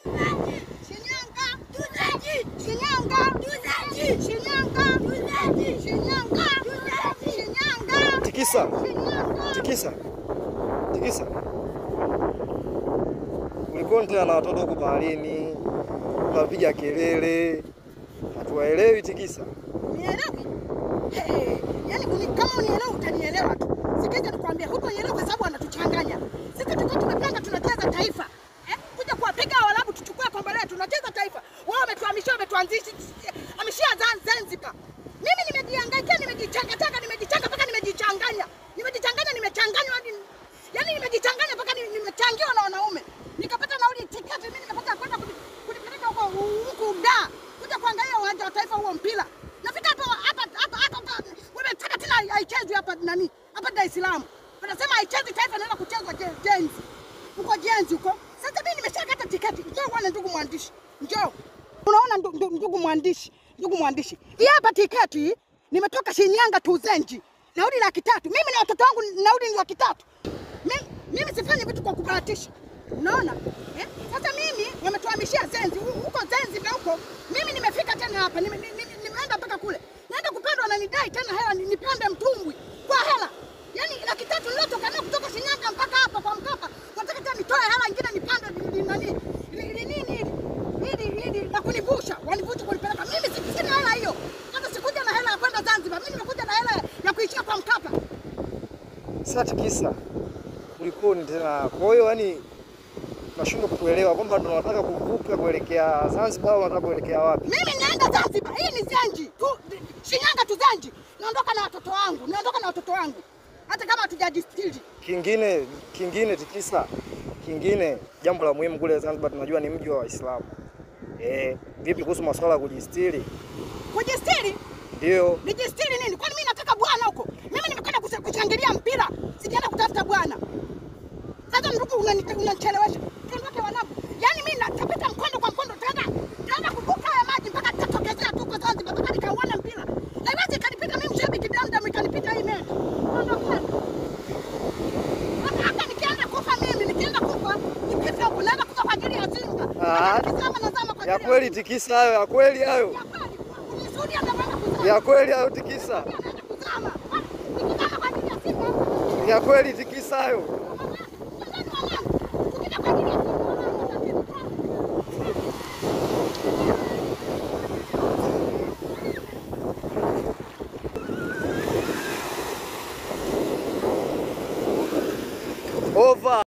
Shinyanga tuzaji, Shinyanga tuzaji, Shinyanga tuzaji, Shinyanga tuzaji, Shinyanga. Tikisa. Tikisa. Tikisa. Ulikonta na watoto huko baharini, unapiga kelele. Hatuwaelewi Tikisa. Nielewi? Yaani kama unielewa utanielewa tu. Sikiza nikwambia huko nielewa kwa sababu anatuchanganya. Sisi tuko tumepanga tunacheza taifa. Kuja kuwapiga Waarabu tuchukue kombe letu tunacheza taifa. Wao wametuanzisha ameshia Zanzibar. Mimi nimejihangaikia nimejichanga mpaka nimejichanganya. Nimechanganywa hadi yaani nimejichanganya mpaka nimechangiwa na wanaume. Nikapata nauli tiketi mimi nikapata kwenda kunipeleka huko Dar. Kuja kuangalia uwanja wa taifa huo mpira. Nafika hapa wametaka tena haichezwi hapa nani? Hapa Dar es Salaam. Wanasema haichezwi taifa naenda kuchezwa Jenzi. Huko Jenzi huko. Sasa mimi nimeshakata tiketi. Njoo bwana ndugu mwandishi. Njoo. Unaona ndugu mwandishi. Hii hapa tiketi nimetoka Shinyanga Tuzenji. Nauli 300. Mimi na watoto wangu nauli ni 300. Mimi sifanyi vitu kwa kubahatisha. Unaona? Sasa mimi wametuhamishia Zenzi. Huko Zenzi na huko. Mimi nimefika tena hapa. Nimeenda mpaka kule. Naenda kupandwa na nidai tena hela nipande mtumbwi kwa hela. Yaani 300 nilotoka nayo kutoka Shinyanga mpaka hapa kwa Mkapa. Nataka tena nitoe hela nyingine nipande nani? Ili na kunivusha. Wanivusha kunipeleka. Mimi sina hela hiyo. Hata sikuja na hela ya kwenda Zanzibar. Mimi nimekuja na hela ya kuishia kwa Mkapa. Sasa Tikisa. Kulikoni tena? Kwa hiyo yani nashindwa kukuelewa kwamba tunataka kuvuka kuelekea Zanzibar au tunataka kuelekea wapi? Mimi naenda Zanzibar. Hii ni Zenji. Shinyanga tu Zenji. Naondoka na watoto wangu. Hata kama hatujajistiri. Kingine Tikisa. Kingine jambo la muhimu kule Zanzibar tunajua ni mji wa Waislamu. Vipi kuhusu masuala ya kujistiri? Kujistiri? Ndio. Nijistiri nini? Kwani mimi nataka bwana huko? Mimi nimekwenda kushangilia mpira. Sijaenda kutafuta bwana. Sasa ndugu unanichelewesha. Tuondoke wanapo. Yaani mimi natapita mkondo kwa mkondo tena kuvuka ya maji mpaka nitatokezea tu kwa Zanzibar mpaka nikauona mpira. Haiwezi kanipita mimi mshabiki damdam ikanipita hii mechi. Ondoka. Hata nikienda kufa nikifa huko naenda kufa kwa ajili ya Simba. Ya kweli Tikisa hayo, ya kweli hayo. Ya kweli. Unishuhudia naenda kuzama. Ya kweli hayo Tikisa. Naenda kuzama. Nikizama kwa ajili ya Simba. Ya kweli Tikisa hayo.